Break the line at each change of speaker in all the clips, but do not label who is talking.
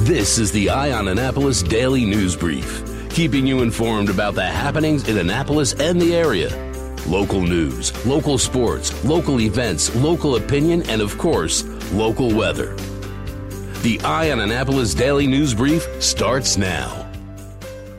This is the Eye on Annapolis Daily News Brief, keeping you informed about the happenings in Annapolis and the area. Local news, local sports, local events, local opinion, and of course, local weather. The Eye on Annapolis Daily News Brief starts now.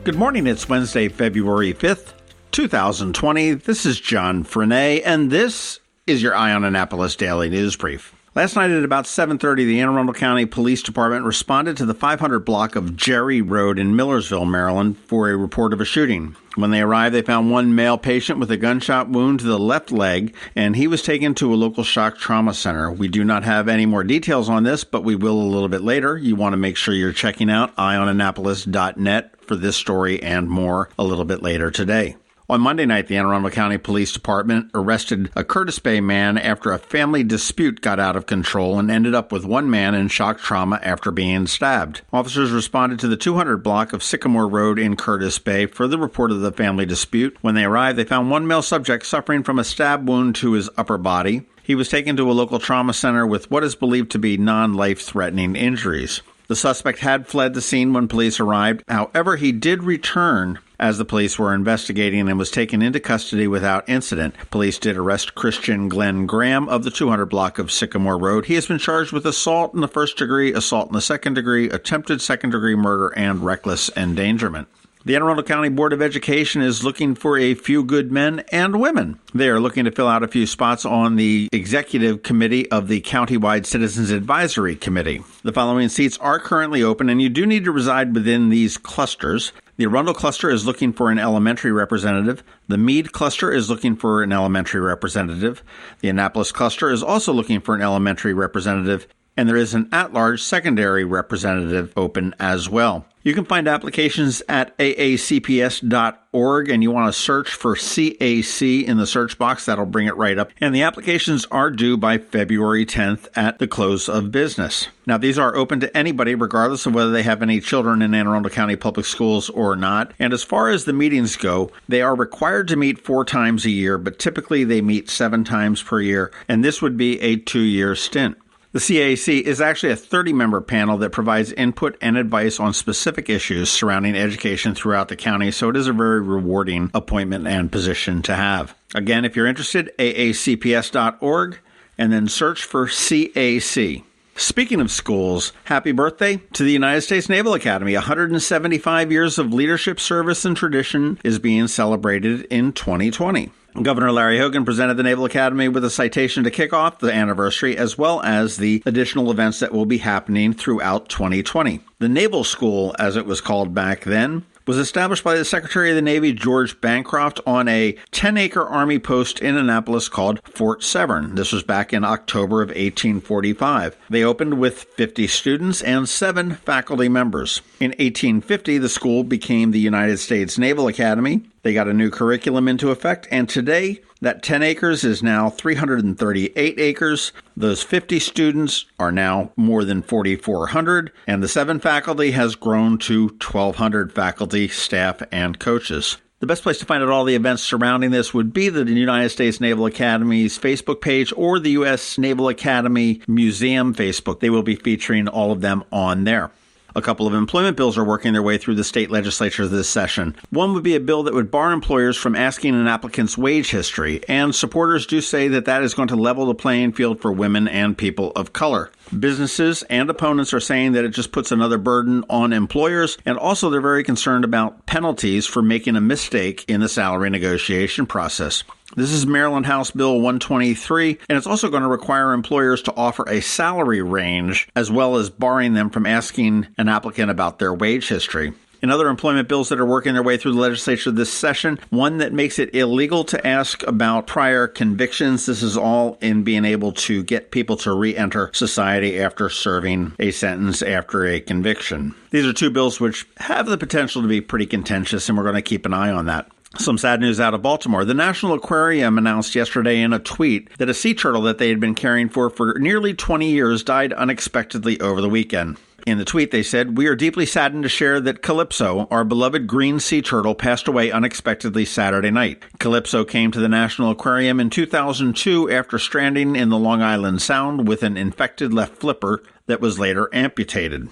Good morning. It's Wednesday, February 5th, 2020. This is John Frenaye, and this is your Eye on Annapolis Daily News Brief. Last night at about 7:30, the Anne Arundel County Police Department responded to the 500 block of Jerry Road in Millersville, Maryland, for a report of a shooting. When they arrived, they found one male patient with a gunshot wound to the left leg, and he was taken to a local shock trauma center. We do not have any more details on this, but we will a little bit later. You want to make sure you're checking out eyeonannapolis.net for this story and more a little bit later today. On Monday night, the Anne Arundel County Police Department arrested a Curtis Bay man after a family dispute got out of control and ended up with one man in shock trauma after being stabbed. Officers responded to the 200 block of Sycamore Road in Curtis Bay for the report of the family dispute. When they arrived, they found one male subject suffering from a stab wound to his upper body. He was taken to a local trauma center with what is believed to be non-life-threatening injuries. The suspect had fled the scene when police arrived. However, he did return as the police were investigating and was taken into custody without incident. Police did arrest Christian Glenn Graham of the 200 block of Sycamore Road. He has been charged with assault in the first degree, assault in the second degree, attempted second degree murder, and reckless endangerment. The Anne Arundel County Board of Education is looking for a few good men and women. They are looking to fill out a few spots on the executive committee of the Countywide Citizens Advisory Committee. The following seats are currently open, and you do need to reside within these clusters. The Arundel cluster is looking for an elementary representative. The Meade cluster is looking for an elementary representative. The Annapolis cluster is also looking for an elementary representative. And there is an at-large secondary representative open as well. You can find applications at aacps.org, and you want to search for CAC in the search box. That'll bring it right up. And the applications are due by February 10th at the close of business. Now, these are open to anybody, regardless of whether they have any children in Anne Arundel County Public Schools or not. And as far as the meetings go, they are required to meet 4 times a year, but typically they meet 7 times per year, and this would be a 2-year stint. The CAC is actually a 30-member panel that provides input and advice on specific issues surrounding education throughout the county, so it is a very rewarding appointment and position to have. Again, if you're interested, aacps.org, and then search for CAC. Speaking of schools, happy birthday to the United States Naval Academy. 175 years of leadership, service, and tradition is being celebrated in 2020. Governor Larry Hogan presented the Naval Academy with a citation to kick off the anniversary, as well as the additional events that will be happening throughout 2020. The Naval School, as it was called back then, was established by the Secretary of the Navy, George Bancroft, on a 10-acre Army post in Annapolis called Fort Severn. This was back in October of 1845. They opened with 50 students and 7 faculty members. In 1850, the school became the United States Naval Academy. They got a new curriculum into effect, and today, that 10 acres is now 338 acres. Those 50 students are now more than 4,400, and the 7 faculty has grown to 1,200 faculty, staff, and coaches. The best place to find out all the events surrounding this would be the United States Naval Academy's Facebook page or the U.S. Naval Academy Museum Facebook. They will be featuring all of them on there. A couple of employment bills are working their way through the state legislature this session. One would be a bill that would bar employers from asking an applicant's wage history, and supporters do say that that is going to level the playing field for women and people of color. Businesses and opponents are saying that it just puts another burden on employers, and also they're very concerned about penalties for making a mistake in the salary negotiation process. This is Maryland House Bill 123, and it's also going to require employers to offer a salary range, as well as barring them from asking an applicant about their wage history. In other employment bills that are working their way through the legislature this session, one that makes it illegal to ask about prior convictions. This is all in being able to get people to re-enter society after serving a sentence after a conviction. These are 2 bills which have the potential to be pretty contentious, and we're going to keep an eye on that. Some sad news out of Baltimore. The National Aquarium announced yesterday in a tweet that a sea turtle that they had been caring for nearly 20 years died unexpectedly over the weekend. In the tweet, they said, "We are deeply saddened to share that Calypso, our beloved green sea turtle, passed away unexpectedly Saturday night. Calypso came to the National Aquarium in 2002 after stranding in the Long Island Sound with an infected left flipper that was later amputated."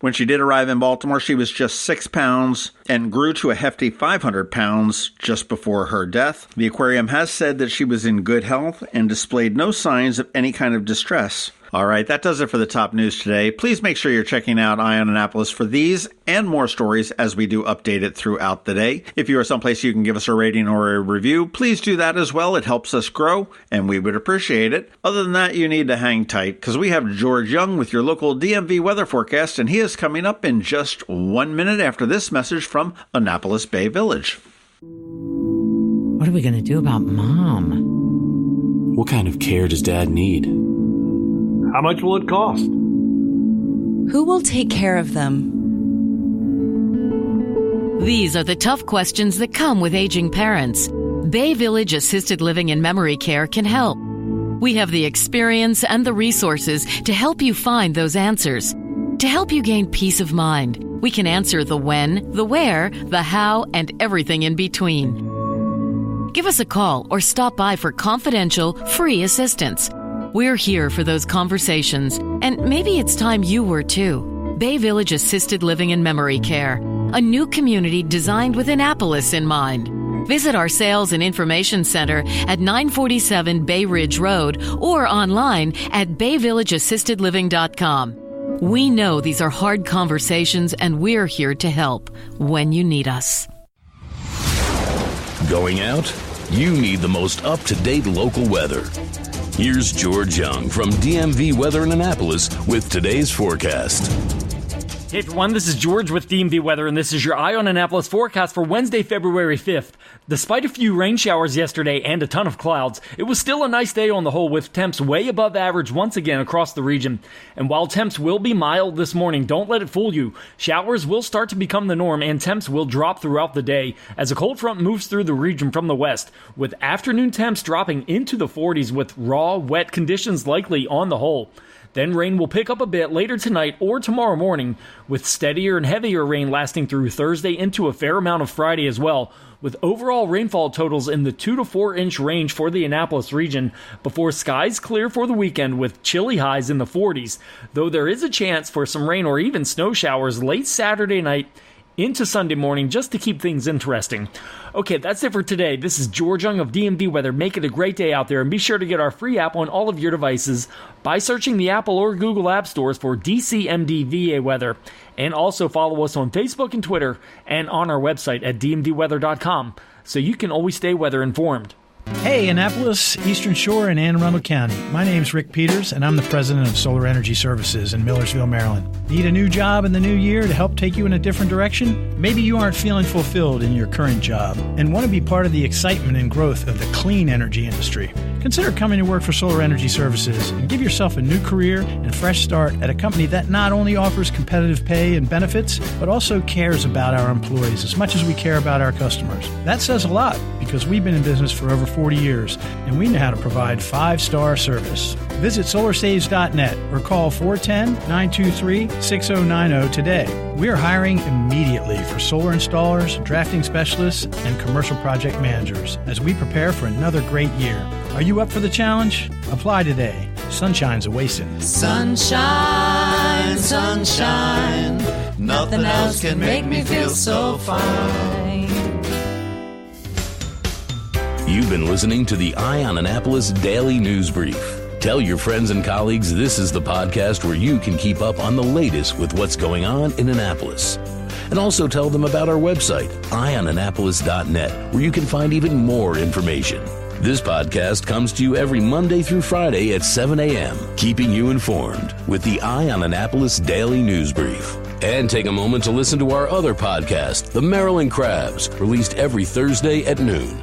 When she did arrive in Baltimore, she was just 6 pounds and grew to a hefty 500 pounds just before her death. The aquarium has said that she was in good health and displayed no signs of any kind of distress. All right, that does it for the top news today. Please make sure you're checking out Eye on Annapolis for these and more stories as we do update it throughout the day. If you are someplace you can give us a rating or a review, please do that as well. It helps us grow, and we would appreciate it. Other than that, you need to hang tight because we have George Young with your local DMV weather forecast, and he is coming up in just 1 minute after this message from Annapolis Bay Village.
What are we going to do about Mom?
What kind of care does Dad need?
How much will it cost?
Who will take care of them?
These are the tough questions that come with aging parents. Bay Village Assisted Living and Memory Care can help. We have the experience and the resources to help you find those answers. To help you gain peace of mind, we can answer the when, the where, the how, and everything in between. Give us a call or stop by for confidential, free assistance. We're here for those conversations, and maybe it's time you were too. Bay Village Assisted Living and Memory Care, a new community designed with Annapolis in mind. Visit our Sales and Information Center at 947 Bay Ridge Road or online at bayvillageassistedliving.com. We know these are hard conversations, and we're here to help when you need us.
Going out? You need the most up-to-date local weather. Here's George Young from DMV Weather in Annapolis with today's forecast.
Hey everyone, this is George with DMV Weather, and this is your Eye on Annapolis forecast for Wednesday, February 5th. Despite a few rain showers yesterday and a ton of clouds, it was still a nice day on the whole, with temps way above average once again across the region. And while temps will be mild this morning, don't let it fool you. Showers will start to become the norm, and temps will drop throughout the day as a cold front moves through the region from the west, with afternoon temps dropping into the 40s with raw, wet conditions likely on the whole. Then rain will pick up a bit later tonight or tomorrow morning, with steadier and heavier rain lasting through Thursday into a fair amount of Friday as well, with overall rainfall totals in the 2 to 4 inch range for the Annapolis region before skies clear for the weekend with chilly highs in the 40s, though there is a chance for some rain or even snow showers late Saturday night into Sunday morning just to keep things interesting. Okay, that's it for today. This is George Young of DMV Weather. Make it a great day out there, and be sure to get our free app on all of your devices by searching the Apple or Google App Stores for DCMDVA Weather. And also follow us on Facebook and Twitter and on our website at dmvweather.com so you can always stay weather informed.
Hey, Annapolis, Eastern Shore, and Anne Arundel County. My name's Rick Peters, and I'm the president of Solar Energy Services in Millersville, Maryland. Need a new job in the new year to help take you in a different direction? Maybe you aren't feeling fulfilled in your current job and want to be part of the excitement and growth of the clean energy industry. Consider coming to work for Solar Energy Services and give yourself a new career and fresh start at a company that not only offers competitive pay and benefits, but also cares about our employees as much as we care about our customers. That says a lot because we've been in business for over 40 years, and we know how to provide 5-star service. Visit solarsaves.net or call 410-923-6090 today. We are hiring immediately for solar installers, drafting specialists, and commercial project managers as we prepare for another great year. Are you up for the challenge? Apply today. Sunshine's a wasting.
Sunshine, sunshine, nothing else can make me feel so fine.
You've been listening to the Eye on Annapolis Daily News Brief. Tell your friends and colleagues this is the podcast where you can keep up on the latest with what's going on in Annapolis. And also tell them about our website, eyeonannapolis.net, where you can find even more information. This podcast comes to you every Monday through Friday at 7 a.m., keeping you informed with the Eye on Annapolis Daily News Brief. And take a moment to listen to our other podcast, The Maryland Crabs, released every Thursday at noon.